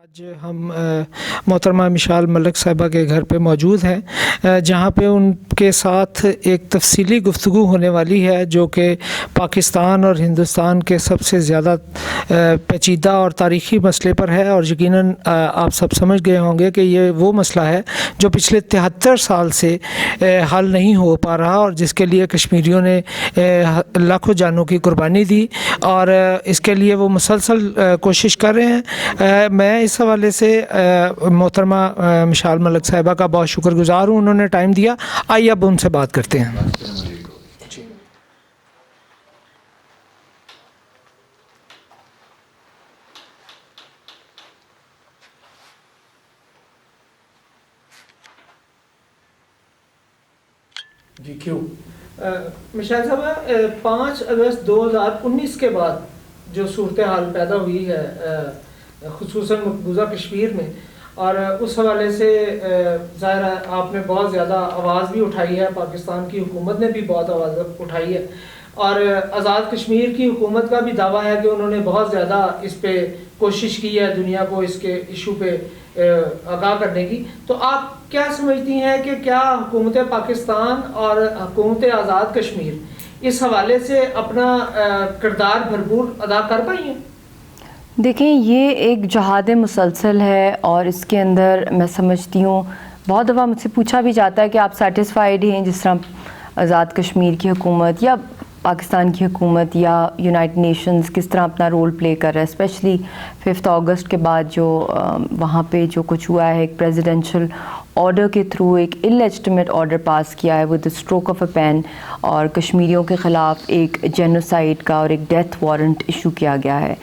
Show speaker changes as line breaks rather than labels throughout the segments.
آج ہم محترمہ مشال ملک صاحبہ کے گھر پہ موجود ہیں، جہاں پہ ان کے ساتھ ایک تفصیلی گفتگو ہونے والی ہے جو کہ پاکستان اور ہندوستان کے سب سے زیادہ پیچیدہ اور تاریخی مسئلے پر ہے، اور یقیناً آپ سب سمجھ گئے ہوں گے کہ یہ وہ مسئلہ ہے جو پچھلے 73 سال سے حل نہیں ہو پا رہا، اور جس کے لیے کشمیریوں نے لاکھوں جانوں کی قربانی دی، اور اس کے لیے وہ مسلسل کوشش کر رہے ہیں۔ میں اس حوالے سے محترمہ مشال ملک صاحبہ کا بہت شکر گزار ہوں، انہوں نے ٹائم دیا۔ آئیے اب ان سے بات کرتے ہیں۔ جی کیوں مشال صاحبہ، 5 اگست 2019 کے بعد جو صورتحال پیدا ہوئی ہے خصوصاً مقبوضہ کشمیر میں، اور اس حوالے سے ظاہر ہے آپ نے بہت زیادہ آواز بھی اٹھائی ہے، پاکستان کی حکومت نے بھی بہت آواز اٹھائی ہے، اور آزاد کشمیر کی حکومت کا بھی دعویٰ ہے کہ انہوں نے بہت زیادہ اس پہ کوشش کی ہے دنیا کو اس کے ایشو پہ آگاہ کرنے کی۔ تو آپ کیا سمجھتی ہیں کہ کیا حکومت پاکستان اور حکومت آزاد کشمیر اس حوالے سے اپنا کردار بھرپور ادا کر پائی ہیں؟
دیکھیں، یہ ایک جہاد مسلسل ہے، اور اس کے اندر میں سمجھتی ہوں بہت دفعہ مجھ سے پوچھا بھی جاتا ہے کہ آپ سیٹسفائیڈ ہیں جس طرح آزاد کشمیر کی حکومت یا پاکستان کی حکومت یا یونائٹڈ نیشنز کس طرح اپنا رول پلے کر رہا ہے، اسپیشلی 5 اگست کے بعد جو وہاں پہ جو کچھ ہوا ہے، ایک پریزیڈنشل آرڈر کے تھرو ایک اللیجٹمیٹ آرڈر پاس کیا ہے with the stroke of a pen, اور کشمیریوں کے خلاف ایک جینوسائڈ کا اور ایک ڈیتھ وارنٹ ایشو کیا گیا ہے۔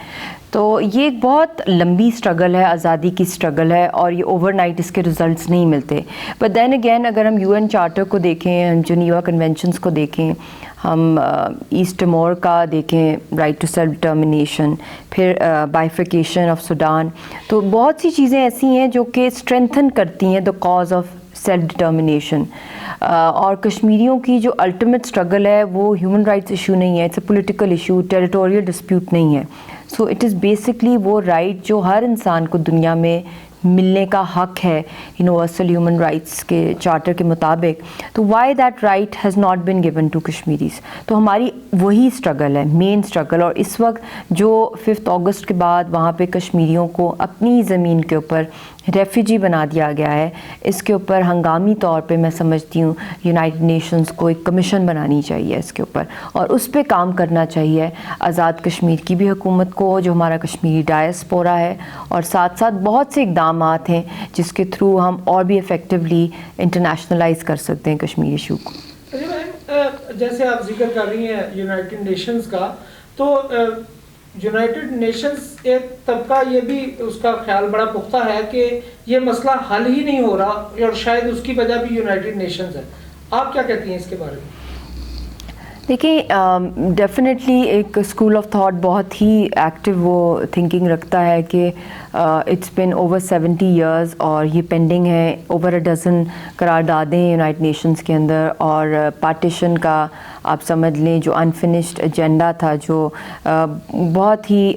تو یہ ایک بہت لمبی اسٹرگل ہے، آزادی کی اسٹرگل ہے، اور یہ اوور نائٹ اس کے ریزلٹس نہیں ملتے۔ بٹ دین اگین اگر ہم UN چارٹر کو دیکھیں، ہم جنیوا کنونشنز کو دیکھیں، ہم ایسٹ ٹمور کا دیکھیں، رائٹ ٹو سیلف ڈٹرمنیشن، پھر بائیفرکیشن آف سوڈان، تو بہت سی چیزیں ایسی ہیں جو کہ اسٹرینتھن کرتی ہیں the cause of self determination. اور کشمیریوں کی جو الٹیمیٹ اسٹرگل ہے وہ ہیومن رائٹس ایشو نہیں ہے، it's a political issue, territorial dispute نہیں ہے۔ سو اٹ از بیسکلی وہ رائٹ جو ہر انسان کو دنیا میں ملنے کا حق ہے یونیورسل ہیومن رائٹس کے چارٹر کے مطابق، تو why that right has not been given to Kashmiris. تو ہماری وہی اسٹرگل ہے، مین اسٹرگل، اور اس وقت جو 5 اگست کے بعد وہاں پہ کشمیریوں کو اپنی زمین کے اوپر ریفیوجی بنا دیا گیا ہے، اس کے اوپر ہنگامی طور پہ میں سمجھتی ہوں یونائٹڈ نیشنز کو ایک کمیشن بنانی چاہیے اس کے اوپر، اور اس پہ کام کرنا چاہیے آزاد کشمیر کی بھی حکومت کو، جو ہمارا کشمیری ڈائسپورا ہے، اور ساتھ ساتھ بہت سے اقدامات ہیں جس کے تھرو ہم اور بھی افیکٹولی انٹرنیشنلائز کر سکتے ہیں کشمیری ایشو کو۔
جیسے آپ ذکر کر رہی ہیں یونائٹڈ نیشنز کا، تو یونائٹڈ نیشنز ایک طبقہ یہ بھی اس کا خیال بڑا پختہ ہے کہ یہ مسئلہ حل ہی نہیں ہو رہا، اور شاید اس کی وجہ بھی یونائٹڈ نیشنز ہے۔ آپ کیا کہتی ہیں اس کے بارے میں؟
دیکھیں، ڈیفینیٹلی ایک اسکول آف تھاٹ بہت ہی ایکٹیو وہ تھنکنگ رکھتا ہے کہ اٹس بین اوور 70 ایئرز اور یہ پینڈنگ ہے، اوور 12 قراردادیں یونائٹڈ نیشنز کے اندر، اور پارٹیشن کا آپ سمجھ لیں جو انفنشڈ ایجنڈا تھا، جو بہت ہی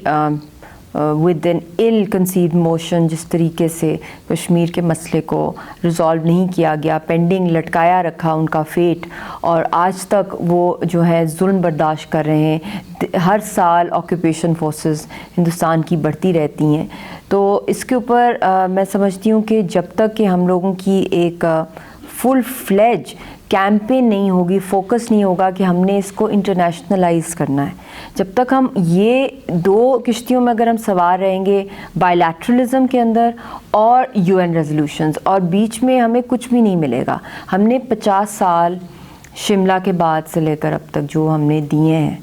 with an ill conceived motion جس طریقے سے کشمیر کے مسئلے کو ریزالو نہیں کیا گیا، پینڈنگ لٹکایا رکھا ان کا فیٹ، اور آج تک وہ جو ہے ظلم برداشت کر رہے ہیں۔ ہر سال آکوپیشن فورسز ہندوستان کی بڑھتی رہتی ہیں، تو اس کے اوپر میں سمجھتی ہوں کہ جب تک کہ ہم لوگوں کی ایک فل فلیج کیمپین نہیں ہوگی، فوکس نہیں ہوگا کہ ہم نے اس کو انٹرنیشنلائز کرنا ہے، جب تک ہم یہ 2 کشتیوں میں اگر ہم سوار رہیں گے، بائی لیٹرلزم کے اندر اور UN ریزولوشنز، اور بیچ میں ہمیں کچھ بھی نہیں ملے گا۔ ہم نے 50 سال شملہ کے بعد سے لے کر اب تک جو ہم نے دیے ہیں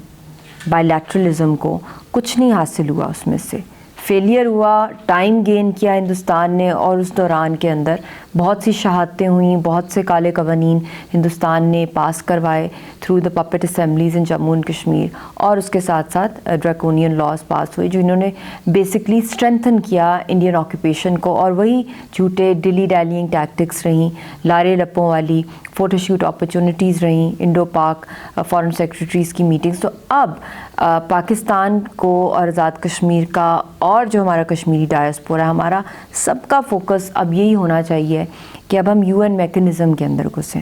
بائی لیٹرلزم کو، کچھ نہیں حاصل ہوا، اس میں سے فیلئر ہوا، ٹائم گین کیا ہندوستان نے، اور اس دوران کے اندر بہت سی شہادتیں ہوئیں, بہت سے کالے قوانین ہندوستان نے پاس کروائے through the puppet assemblies in Jammu and Kashmir, اور اس کے ساتھ ساتھ ڈریکونین لاز پاس ہوئے جنہوں نے بیسکلی اسٹرینتھن کیا انڈین آکوپیشن کو, اور وہی جھوٹے ڈلی ڈیلینگ ٹیکٹکس رہیں, لارے لپوں والی فوٹو شوٹ اپرچونیٹیز رہیں, انڈو پاک فارن سیکرٹریز کی میٹنگز. تو اب پاکستان کو اور آزاد کشمیر کا اور جو ہمارا کشمیری ڈائسپورا ہے, ہمارا سب کا فوکس اب یہی ہونا چاہیے کہ اب ہم UN میکنزم کے اندر گھسیں,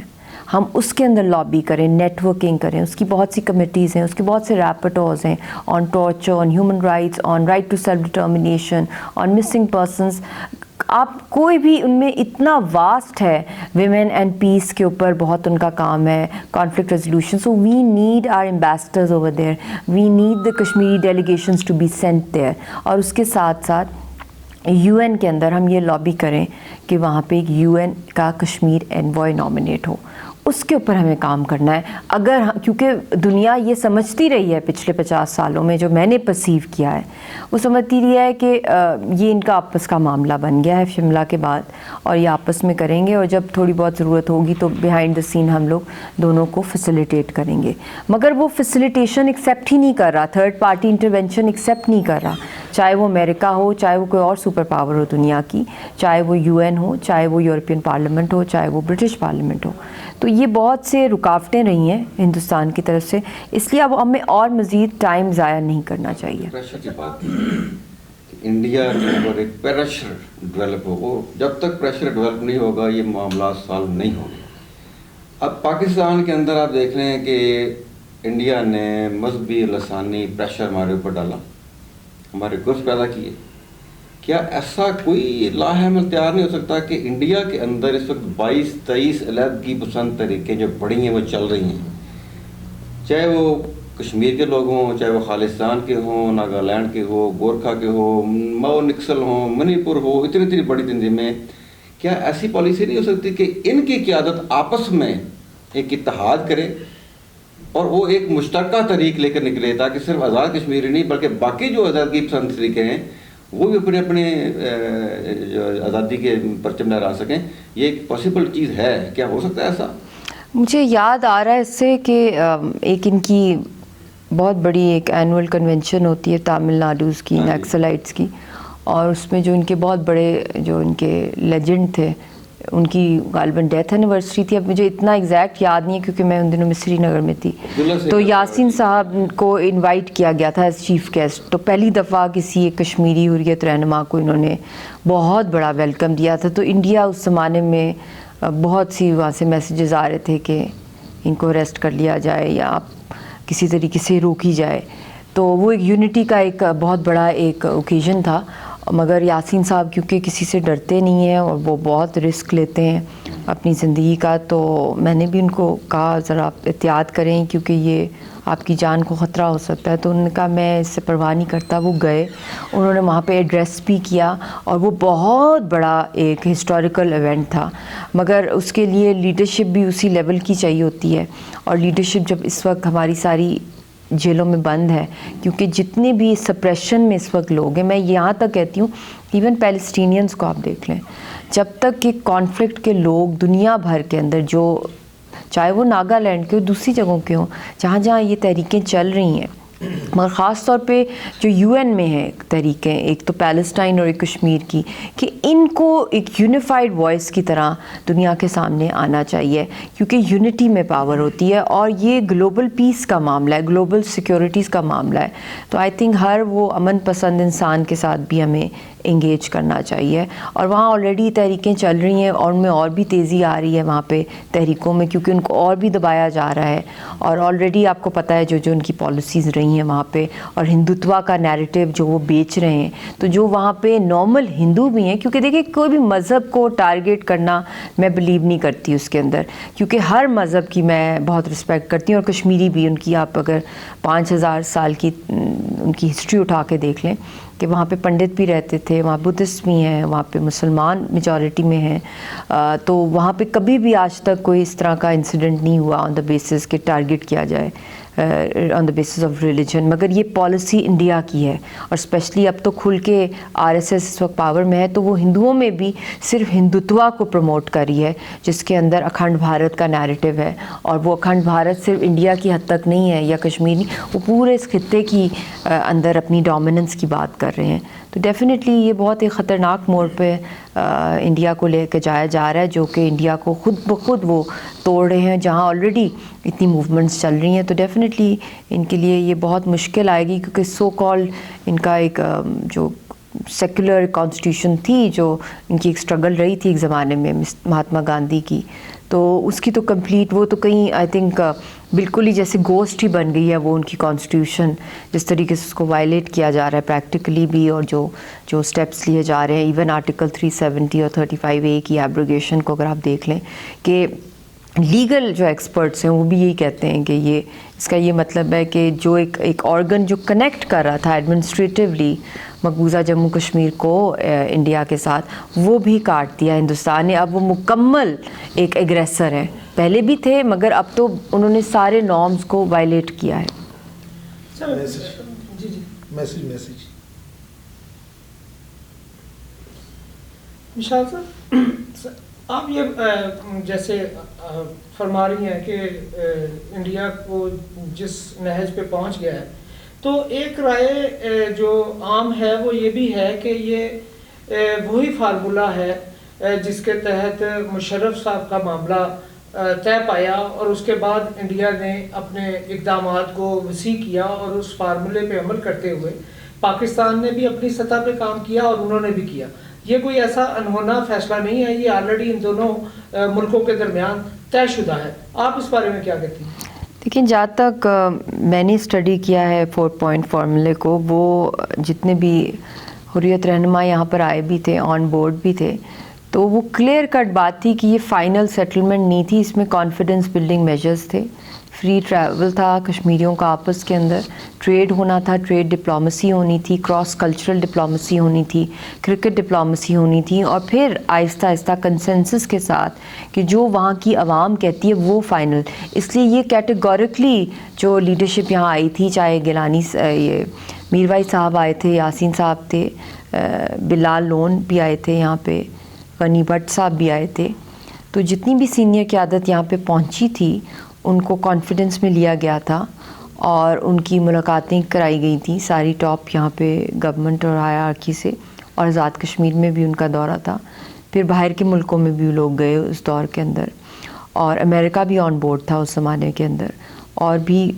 ہم اس کے اندر لابی کریں, نیٹ ورکنگ کریں. اس کی بہت سی کمیٹیز ہیں, اس کے بہت سے ریپورٹرز ہیں on torture, on human rights, on right to self determination, on missing persons. آپ کوئی بھی ان میں اتنا واسٹ ہے, ویمن اینڈ پیس کے اوپر بہت ان کا کام ہے, conflict resolution. So we need our ambassadors over there, we need the Kashmiri delegations to be sent there. اور اس کے ساتھ ساتھ UN کے اندر ہم یہ لابی کریں کہ وہاں پہ ایک UN کا کشمیر انوائے نامنیٹ ہو. اس کے اوپر ہمیں کام کرنا ہے. اگر کیونکہ دنیا یہ سمجھتی رہی ہے پچھلے 50 سالوں میں, جو میں نے پرسیو کیا ہے, وہ سمجھتی رہی ہے کہ یہ ان کا آپس کا معاملہ بن گیا ہے شملہ کے بعد, اور یہ آپس میں کریں گے, اور جب تھوڑی بہت ضرورت ہوگی تو بیہائنڈ دا سین ہم لوگ دونوں کو فیسیلیٹیٹ کریں گے. مگر وہ فیسیلیٹیشن ایکسیپٹ ہی نہیں کر رہا, تھرڈ پارٹی انٹرونشن ایکسیپٹ نہیں کر رہا, چاہے وہ امریکہ ہو, چاہے وہ کوئی اور سپر پاور ہو دنیا کی, چاہے وہ UN ہو, چاہے وہ یورپین پارلیمنٹ ہو, چاہے وہ برٹش پارلیمنٹ ہو. تو یہ بہت سے رکاوٹیں رہی ہیں ہندوستان کی طرف سے, اس لیے اب ہمیں اور مزید ٹائم ضائع نہیں کرنا چاہیے.
پریشر کی بات انڈیا کے اوپر ایک پریشر ڈیولپ ہو, جب تک پریشر ڈیولپ نہیں ہوگا یہ معاملات سالو نہیں ہوں گے. اب پاکستان کے اندر آپ دیکھ لیں کہ انڈیا نے مذہبی لسانی پریشر ہمارے اوپر ڈالا, ہمارے گروپ پیدا کیے. کیا ایسا کوئی لاہ عمل تیار نہیں ہو سکتا کہ انڈیا کے اندر اس وقت 22-23 علیحدگی پسند طریقے جو بڑھی ہیں وہ چل رہی ہیں, چاہے وہ کشمیر کے لوگ ہوں, چاہے وہ خالصتان کے ہوں, ناگالینڈ کے ہو, گورکھا کے ہو, ماؤ نکسل ہوں, منی پور ہو, اتنی بڑی تنظیمیں, کیا ایسی پالیسی نہیں ہو سکتی کہ ان کی قیادت آپس میں ایک اتحاد کرے اور وہ ایک مشترکہ طریق لے کر نکلے, تاکہ صرف آزاد کشمیر ہی نہیں بلکہ باقی جو آزادگی پسند طریقے ہیں وہ بھی اپنے جو آزادی کے پرچم لہرا سکیں. یہ ایک پاسبل چیز ہے, کیا ہو سکتا ہے ایسا؟
مجھے یاد آ رہا ہے اس سے کہ ایک ان کی بہت بڑی ایک اینول کنونشن ہوتی ہے تامل ناڈوز کی, نیکسلائٹس کی, اور اس میں جو ان کے بہت بڑے جو ان کے لیجنڈ تھے, ان کی غالباً ڈیتھ اینیورسری تھی. اب مجھے اتنا ایگزیکٹ یاد نہیں ہے کیونکہ میں ان دنوں میں سری نگر میں تھی. تو یاسین صاحب کو انوائٹ کیا گیا تھا ایز چیف گیسٹ. تو پہلی دفعہ کسی ایک کشمیری حریت رہنما کو انہوں نے بہت بڑا ویلکم دیا تھا. تو انڈیا اس زمانے میں بہت سی وہاں سے میسیجز آ رہے تھے کہ ان کو اریسٹ کر لیا جائے یا آپ کسی طریقے سے روکی جائے. تو وہ ایک یونٹی کا ایک بہت بڑا ایک اوکیزن تھا. مگر یاسین صاحب کیونکہ کسی سے ڈرتے نہیں ہیں اور وہ بہت رسک لیتے ہیں اپنی زندگی کا, تو میں نے بھی ان کو کہا ذرا آپ احتیاط کریں کیونکہ یہ آپ کی جان کو خطرہ ہو سکتا ہے. تو انہوں نے کہا میں اس سے پرواہ نہیں کرتا. وہ گئے, انہوں نے وہاں پہ ایڈریس بھی کیا, اور وہ بہت بڑا ایک ہسٹوریکل ایونٹ تھا. مگر اس کے لیے لیڈرشپ بھی اسی لیول کی چاہیے ہوتی ہے, اور لیڈرشپ جب اس وقت ہماری ساری جیلوں میں بند ہے, کیونکہ جتنے بھی سپریشن میں اس وقت لوگ ہیں, میں یہاں تک کہتی ہوں ایون پیلسٹینینز کو آپ دیکھ لیں, جب تک کہ کانفلکٹ کے لوگ دنیا بھر کے اندر جو چاہے وہ ناگالینڈ کے ہو, دوسری جگہوں کے ہوں, جہاں جہاں یہ تحریکیں چل رہی ہیں, مگر خاص طور پہ جو UN میں ہیں تحریکیں, ایک تو پیلسٹائن اور ایک کشمیر کی, کہ ان کو ایک یونیفائڈ وائس کی طرح دنیا کے سامنے آنا چاہیے, کیونکہ یونٹی میں پاور ہوتی ہے, اور یہ گلوبل پیس کا معاملہ ہے, گلوبل سیکیورٹیز کا معاملہ ہے. تو آئی تھنک ہر وہ امن پسند انسان کے ساتھ بھی ہمیں انگیج کرنا چاہیے. اور وہاں آلریڈی تحریکیں چل رہی ہیں, اور ان میں اور بھی تیزی آ رہی ہے وہاں پہ تحریکوں میں, کیونکہ ان کو اور بھی دبایا جا رہا ہے. اور آلریڈی آپ کو پتہ ہے جو ان کی پالیسیز رہی ہیں وہاں پہ, اور ہندوتوا کا نیریٹو جو وہ بیچ رہے ہیں. تو جو وہاں پہ نارمل ہندو بھی ہیں, کیونکہ دیکھیں کوئی بھی مذہب کو ٹارگیٹ کرنا میں بلیو نہیں کرتی اس کے اندر, کیونکہ ہر مذہب کی میں بہت رسپیکٹ کرتی ہوں, اور کشمیری بھی, ان کی آپ اگر 5000 سال کی ان کی ہسٹری اٹھا کے دیکھ لیں کہ وہاں پہ پنڈت بھی رہتے تھے, وہاں بدھسٹ بھی ہیں, وہاں پہ مسلمان میجورٹی میں ہیں. تو وہاں پہ کبھی بھی آج تک کوئی اس طرح کا انسیڈنٹ نہیں ہوا آن دا بیسس کہ ٹارگٹ کیا جائے آن دا بیسس آف ریلیجن، مگر یہ پالیسی انڈیا کی ہے، اور اسپیشلی اب تو کھل کے RSS اس وقت پاور میں ہے، تو وہ ہندوؤں میں بھی صرف ہندوتوا کو پروموٹ کر رہی ہے، جس کے اندر اکھنڈ بھارت کا نیریٹو ہے، اور وہ اکھنڈ بھارت صرف انڈیا کی حد تک نہیں ہے یا کشمیر نہیں، وہ پورے اس خطے کی اندر اپنی ڈومیننس کی بات کر رہے ہیں. تو ڈیفینیٹلی یہ بہت ہی خطرناک موڑ پہ انڈیا کو لے کے جایا جا رہا ہے، جو کہ انڈیا کو خود بخود وہ توڑ رہے ہیں، جہاں آلریڈی اتنی موومنٹس چل رہی ہیں. تو ڈیفینیٹلی ان کے لیے یہ بہت مشکل آئے گی، کیونکہ سو کال ان کا ایک جو سیکولر کانسٹیٹیوشن تھی، جو ان کی ایک اسٹرگل رہی تھی ایک زمانے میں مہاتما گاندھی کی، تو اس کی تو کمپلیٹ وہ تو کہیں آئی تھنک بالکل ہی جیسے گوسٹ ہی بن گئی ہے وہ ان کی کانسٹیٹیوشن، جس طریقے سے اس کو وائلیٹ کیا جا رہا ہے پریکٹیکلی بھی، اور جو اسٹیپس لیے جا رہے ہیں. ایون آرٹیکل 370 اور 35A کی ایبروگیشن کو اگر آپ دیکھ لیں، کہ لیگل جو ایکسپرٹس ہیں وہ بھی یہی کہتے ہیں کہ یہ اس کا یہ مطلب ہے کہ جو ایک آرگن جو کنیکٹ کر رہا تھا ایڈمنسٹریٹیولی مقبوضہ جموں کشمیر کو انڈیا کے ساتھ، وہ بھی کاٹ دیا ہندوستان نے. اب وہ مکمل ایک ایگریسر ہے، پہلے بھی تھے مگر اب تو انہوں نے سارے نارمز کو وائلیٹ کیا ہے.
میسیج مشال صاحب، آپ یہ جیسے فرما رہی ہیں کہ انڈیا کو جس نہج پہ پہنچ گیا ہے، تو ایک رائے جو عام ہے وہ یہ بھی ہے کہ یہ وہی فارمولہ ہے جس کے تحت مشرف صاحب کا معاملہ طے پایا، اور اس کے بعد انڈیا نے اپنے اقدامات کو وسیع کیا، اور اس فارمولے پہ عمل کرتے ہوئے پاکستان نے بھی اپنی سطح پہ کام کیا اور انہوں نے بھی کیا. یہ کوئی ایسا انہونا فیصلہ نہیں ہے، یہ آلریڈی ان دونوں ملکوں کے درمیان طے شدہ ہے. آپ اس بارے میں کیا کہتی ہیں؟
لیکن جہاں تک میں نے اسٹڈی کیا ہے 4 پوائنٹ فارمولے کو، وہ جتنے بھی حریت رہنما یہاں پر آئے بھی تھے، آن بورڈ بھی تھے، تو وہ کلیئر کٹ بات تھی کہ یہ فائنل سیٹلمنٹ نہیں تھی، اس میں کانفیڈنس بلڈنگ میجرز تھے، فری ٹریول تھا کشمیریوں کا آپس کے اندر، ٹریڈ ہونا تھا، ٹریڈ ڈپلومسی ہونی تھی، کراس کلچرل ڈپلومسی ہونی تھی، کرکٹ ڈپلومسی ہونی تھی، اور پھر آہستہ آہستہ کنسنسس کے ساتھ کہ جو وہاں کی عوام کہتی ہے وہ فائنل. اس لیے یہ کیٹیگورکلی جو لیڈرشپ یہاں آئی تھی، چاہے گیلانی یہ میروائی صاحب آئے تھے، یاسین صاحب تھے، بلال لون بھی آئے تھے یہاں پہ، غنی بٹ صاحب بھی آئے تھے، تو جتنی بھی سینئر قیادت یہاں پہ پہنچی تھی ان کو کانفیڈنس میں لیا گیا تھا، اور ان کی ملاقاتیں کرائی گئی تھیں ساری ٹاپ یہاں پہ گورنمنٹ اور ہائرارکی سے، اور آزاد کشمیر میں بھی ان کا دورہ تھا، پھر باہر کے ملکوں میں بھی لوگ گئے اس دور کے اندر، اور امریکہ بھی آن بورڈ تھا اس زمانے کے اندر، اور بھی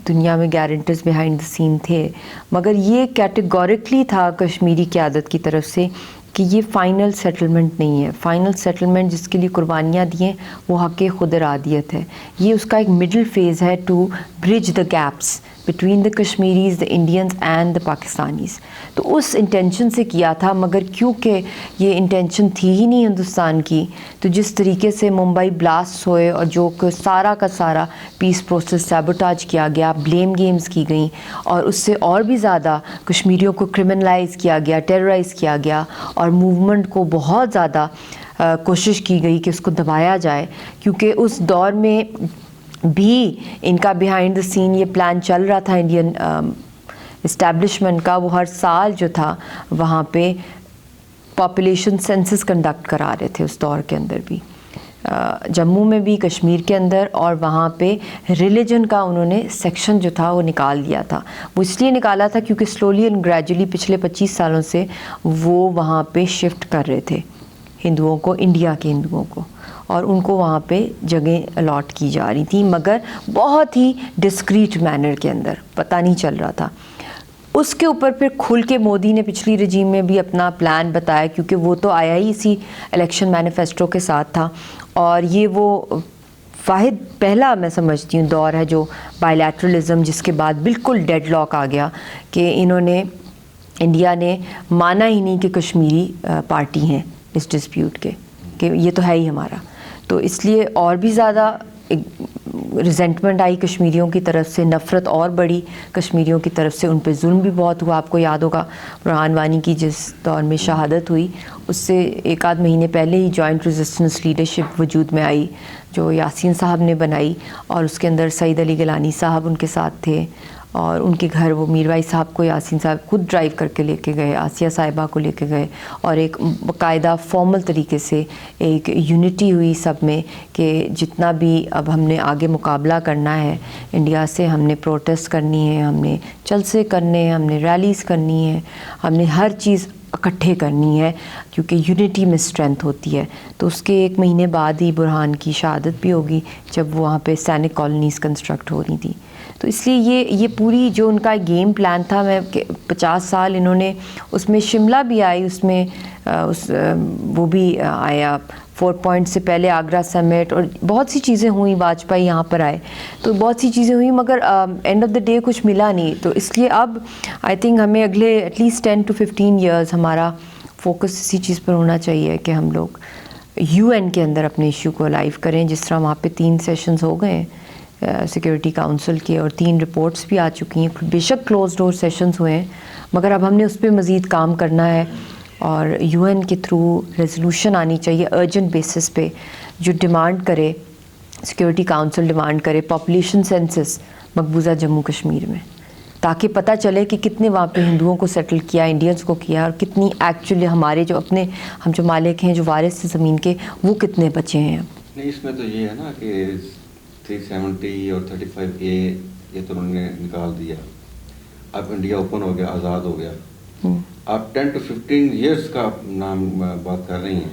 دنیا میں گارنٹرز بیہائنڈ دا سین تھے. مگر یہ کیٹیگورکلی تھا کشمیری قیادت کی طرف سے کہ یہ فائنل سیٹلمنٹ نہیں ہے. فائنل سیٹلمنٹ جس کے لیے قربانیاں دی ہیں وہ حق خود ارادیت ہے. یہ اس کا ایک مڈل فیز ہے to bridge the gaps between the Kashmiris, the Indians and the Pakistanis. تو اس انٹینشن سے کیا تھا، مگر کیونکہ یہ انٹینشن تھی ہی نہیں ہندوستان کی، تو جس طریقے سے ممبئی بلاسٹ ہوئے اور جو کہ سارا کا سارا پیس پروسیس سیبوٹاج کیا گیا، بلیم گیمز کی گئیں، اور اس سے اور بھی زیادہ کشمیریوں کو کرمنلائز کیا گیا، ٹیررائز کیا گیا، اور موومنٹ کو بہت زیادہ کوشش کی گئی کہ اس کو دبایا جائے، کیونکہ اس دور میں بھی ان کا بیہائنڈ دا سین یہ پلان چل رہا تھا انڈین اسٹیبلشمنٹ کا. وہ ہر سال جو تھا وہاں پہ پاپولیشن سینسس کنڈکٹ کرا رہے تھے اس دور کے اندر بھی، جموں میں بھی، کشمیر کے اندر، اور وہاں پہ ریلیجن کا انہوں نے سیکشن جو تھا وہ نکال دیا تھا. وہ اس لیے نکالا تھا کیونکہ سلولی اینڈ گریجولی پچھلے 25 سالوں سے وہ وہاں پہ شفٹ کر رہے تھے ہندوؤں کو، انڈیا کے ہندوؤں کو، اور ان کو وہاں پہ جگہیں الاٹ کی جا رہی تھیں، مگر بہت ہی ڈسکریٹ مینر کے اندر، پتہ نہیں چل رہا تھا. اس کے اوپر پھر کھل کے مودی نے پچھلی رجیم میں بھی اپنا پلان بتایا، کیونکہ وہ تو آیا ہی اسی الیکشن مینیفیسٹو کے ساتھ تھا، اور یہ وہ واحد پہلا میں سمجھتی ہوں دور ہے جو بائیلیٹرلزم، جس کے بعد بالکل ڈیڈ لاک آ گیا کہ انہوں نے، انڈیا نے مانا ہی نہیں کہ کشمیری پارٹی ہیں اس ڈسپیوٹ کے، کہ یہ تو ہے ہی ہمارا. تو اس لیے اور بھی زیادہ ریزنٹمنٹ آئی کشمیریوں کی طرف سے, نفرت اور بڑھی کشمیریوں کی طرف سے, ان پہ ظلم بھی بہت ہوا. آپ کو یاد ہوگا برہان وانی کی جس دور میں شہادت ہوئی, اس سے ایک آدھ مہینے پہلے ہی جوائنٹ ریزسٹنس لیڈرشپ وجود میں آئی جو یاسین صاحب نے بنائی, اور اس کے اندر سعید علی گیلانی صاحب ان کے ساتھ تھے, اور ان کے گھر وہ میر بھائی صاحب کو یاسین صاحب خود ڈرائیو کر کے لے کے گئے, آسیہ صاحبہ کو لے کے گئے, اور ایک باقاعدہ فارمل طریقے سے ایک یونٹی ہوئی سب میں کہ جتنا بھی اب ہم نے آگے مقابلہ کرنا ہے انڈیا سے, ہم نے پروٹیسٹ کرنی ہے, ہم نے جلسے کرنے ہیں, ہم نے ریلیز کرنی ہے, ہم نے ہر چیز اکٹھے کرنی ہے کیونکہ یونٹی میں اسٹرینتھ ہوتی ہے. تو اس کے ایک مہینے بعد ہی برہان کی شہادت بھی ہوگی جب وہاں پہ سینک کالونیز کنسٹرکٹ ہو رہی تھی. تو اس لیے یہ پوری جو ان کا گیم پلان تھا, میں 50 سال انہوں نے اس میں شملہ بھی آئی, اس میں وہ بھی آیا 4 پوائنٹ سے پہلے آگرہ سمٹ, اور بہت سی چیزیں ہوئیں, واجپئی یہاں پر آئے, تو بہت سی چیزیں ہوئیں, مگر اینڈ آف دا ڈے کچھ ملا نہیں. تو اس لیے اب آئی تھنک ہمیں اگلے ایٹ لیسٹ 10 to 15 ایئرز ہمارا فوکس اسی چیز پر ہونا چاہیے کہ ہم لوگ UN کے اندر اپنے ایشو کو لائیو کریں, جس طرح وہاں پہ 3 سیشنز ہو گئے ہیں سیکورٹی کاؤنسل کے, اور 3 رپورٹس بھی آ چکی ہیں. بے شک کلوز ڈور سیشنز ہوئے ہیں, مگر اب ہم نے اس پہ مزید کام کرنا ہے, اور UN کے تھرو ریزولوشن آنی چاہیے ارجنٹ بیسس پہ, جو ڈیمانڈ کرے, سیکورٹی کاؤنسل ڈیمانڈ کرے پاپولیشن سینسس مقبوضہ جموں کشمیر میں, تاکہ پتہ چلے کہ کتنے وہاں پہ ہندوؤں کو سیٹل کیا, انڈینس کو کیا, اور کتنی ایکچولی ہمارے جو اپنے ہم جو مالک ہیں جو وارث ہیں زمین کے, وہ کتنے بچے ہیں.
نہیں, اس میں تو یہ ہے نا کہ 370 اور 35A یہ تو انہوں نے نکال دیا, اب انڈیا اوپن ہو گیا, آزاد ہو گیا. آپ 10 to 15 ایئرس کا نام بات کر رہی ہیں,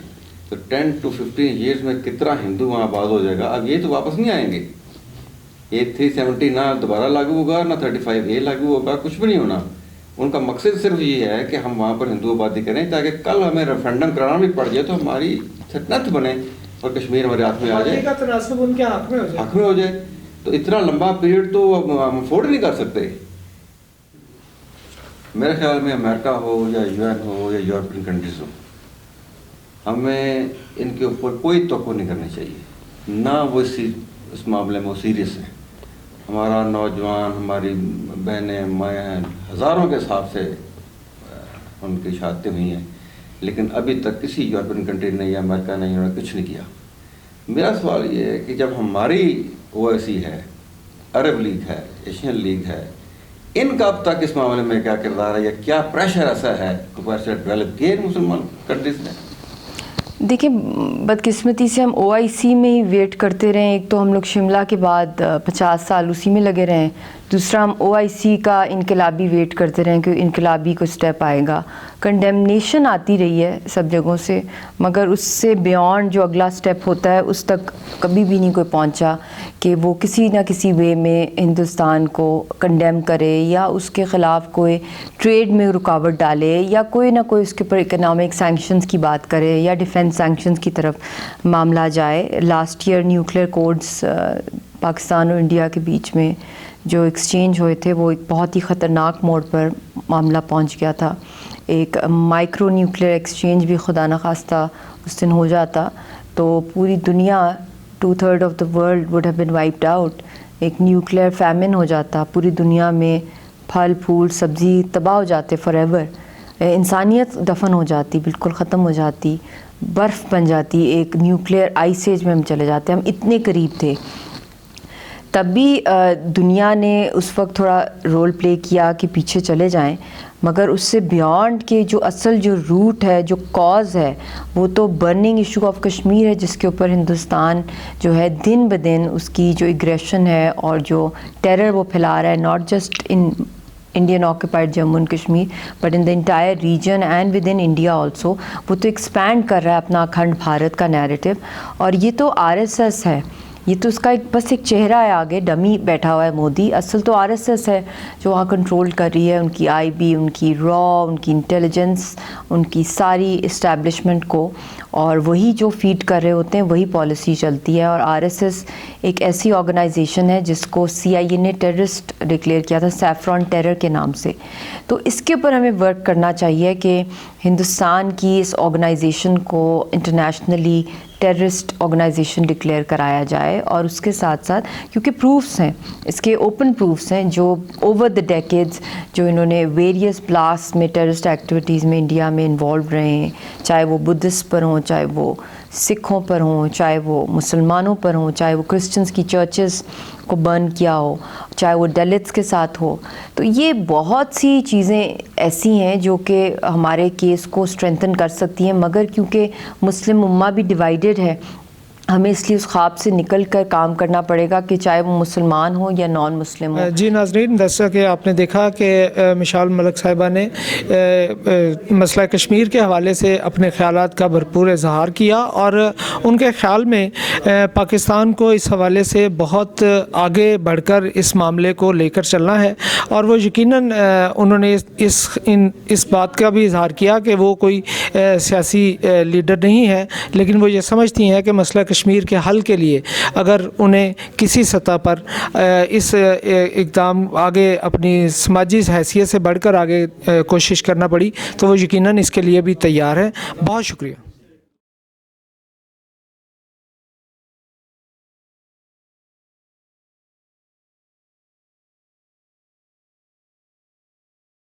تو 10 to 15 ایئرس میں کتنا ہندو وہاں آباد ہو جائے گا. اب یہ تو واپس نہیں آئیں گے, یہ 370 نہ دوبارہ لاگو ہوگا, نہ 35A لاگو ہوگا, کچھ بھی نہیں ہونا. ان کا مقصد صرف یہ ہے کہ ہم وہاں پر ہندو آبادی کریں تاکہ کل ہمیں ریفرنڈم کرانا بھی پڑ جائے تو ہماری سلطنت بنے اور کشمیر ہمارے ہاتھ میں آ جائے,
تناسب ان کے حق میں
ہو جائے. تو اتنا لمبا پیریڈ تو ہم افورڈ نہیں کر سکتے. میرے خیال میں امریکہ ہو یا UN ہو یا یورپین کنٹریز ہو, ہمیں ان کے اوپر کوئی توقع نہیں کرنی چاہیے, نہ وہ اس معاملے میں وہ سیریس ہیں. ہمارا نوجوان, ہماری بہنیں, مائیں, ہزاروں کے حساب سے ان کی شہادتیں ہوئی ہیں, لیکن ابھی تک کسی یورپین کنٹری نے یا امریکہ نے انہوں نے کچھ نہیں کیا. میرا سوال یہ ہے کہ جب ہماری OIC ہے, عرب لیگ ہے, ایشین لیگ ہے, ان کا اب تک اس معاملے میں کیا کردار ہے یا کیا پریشر ایسا ہے کیپیسٹی ڈیولپ کیے مسلمان کنٹریز نے؟
دیکھیں, بدقسمتی سے ہم OIC میں ہی ویٹ کرتے رہے. ایک تو ہم لوگ شملہ کے بعد 50 سال اسی میں لگے رہے, دوسرا ہم OIC کا انقلابی ویٹ کرتے رہے کہ انقلابی کوئی سٹیپ آئے گا. کنڈیمنیشن آتی رہی ہے سب جگہوں سے, مگر اس سے بیونڈ جو اگلا سٹیپ ہوتا ہے اس تک کبھی بھی نہیں کوئی پہنچا کہ وہ کسی نہ کسی وے میں ہندوستان کو کنڈیم کرے یا اس کے خلاف کوئی ٹریڈ میں رکاوٹ ڈالے یا کوئی نہ کوئی اس کے اوپر اکنامک سینکشنز کی بات کرے یا ڈیفینس سینکشنز کی طرف معاملہ جائے. Last year nuclear codes Pakistan اور انڈیا کے بیچ میں جو ایکسچینج ہوئے تھے وہ ایک بہت ہی خطرناک موڑ پر معاملہ پہنچ گیا تھا. ایک مائکرو نیوکلیئر ایکسچینج بھی خدا نخواستہ اس دن ہو جاتا تو پوری دنیا 2/3 of the world would have been wiped out. ایک نیوکلیئر فیمن ہو جاتا, پوری دنیا میں پھل پھول سبزی تباہ ہو جاتے فار ایور, انسانیت دفن ہو جاتی, بالکل ختم ہو جاتی, برف بن جاتی, ایک نیوکلیئر آئس ایج میں ہم چلے جاتے. ہم اتنے قریب تھے. تب بھی دنیا نے اس وقت تھوڑا رول پلے کیا کہ پیچھے چلے جائیں, مگر اس سے بیانڈ کے جو اصل جو روٹ ہے, جو کاز ہے, وہ تو برننگ ایشو آف کشمیر ہے, جس کے اوپر ہندوستان جو ہے دن بدن اس کی جو ایگریشن ہے اور جو ٹیرر وہ پھیلا رہا ہے, not just in Indian occupied Jammu and Kashmir but in the entire region and with in India also. وہ تو ایکسپینڈ کر رہا ہے اپنا اکھنڈ بھارت کا نیریٹو, اور یہ تو RSS ہے, یہ تو اس کا بس ایک چہرہ ہے, آگے ڈمی بیٹھا ہوا ہے مودی. اصل تو RSS ہے جو وہاں کنٹرول کر رہی ہے, ان کی IB, ان کی ان کی انٹیلیجنس, ان کی ساری اسٹیبلشمنٹ کو, اور وہی جو فیڈ کر رہے ہوتے ہیں وہی پالیسی چلتی ہے. اور RSS ایک ایسی آرگنائزیشن ہے جس کو CIA نے ٹیررسٹ ڈکلیئر کیا تھا سیفران ٹیرر کے نام سے. تو اس کے اوپر ہمیں ورک کرنا چاہیے کہ ہندوستان کی اس آرگنائزیشن کو انٹرنیشنلی ٹیررسٹ آرگنائزیشن ڈکلیئر کرایا جائے، اور اس کے ساتھ ساتھ کیونکہ پروفس ہیں اس کے، اوپن پروفس ہیں جو اوور دا ڈیکیڈز جو انہوں نے ویریس بلاسٹ میں ٹیررسٹ ایکٹیویٹیز میں انڈیا میں انوالو رہے ہیں، چاہے وہ بدھسٹ پر ہوں، چاہے وہ سکھوں پر ہوں، چاہے وہ مسلمانوں پر ہوں، چاہے وہ کرسچنس کی چرچز کو برن کیا ہو، چاہے وہ دلتس کے ساتھ ہو. تو یہ بہت سی چیزیں ایسی ہیں جو کہ ہمارے کیس کو اسٹرینتھن کر سکتی ہیں، مگر کیونکہ مسلم امہ بھی ڈیوائیڈڈ ہے، ہمیں اس لیے اس خواب سے نکل کر کام کرنا پڑے گا کہ چاہے وہ مسلمان ہو یا نان مسلم ہو.
جی ناظرین، جیسا کہ آپ نے دیکھا کہ مشال ملک صاحبہ نے مسئلہ کشمیر کے حوالے سے اپنے خیالات کا بھرپور اظہار کیا، اور ان کے خیال میں پاکستان کو اس حوالے سے بہت آگے بڑھ کر اس معاملے کو لے کر چلنا ہے، اور وہ یقیناً انہوں نے اس بات کا بھی اظہار کیا کہ وہ کوئی سیاسی لیڈر نہیں ہے، لیکن وہ یہ سمجھتی ہیں کہ مسئلہ کشمیر کے حل کے لیے اگر انہیں کسی سطح پر اس اقدام آگے اپنی سماجی حیثیت سے بڑھ کر آگے کوشش کرنا پڑی تو وہ یقیناً اس کے لیے بھی تیار ہے. بہت شکریہ.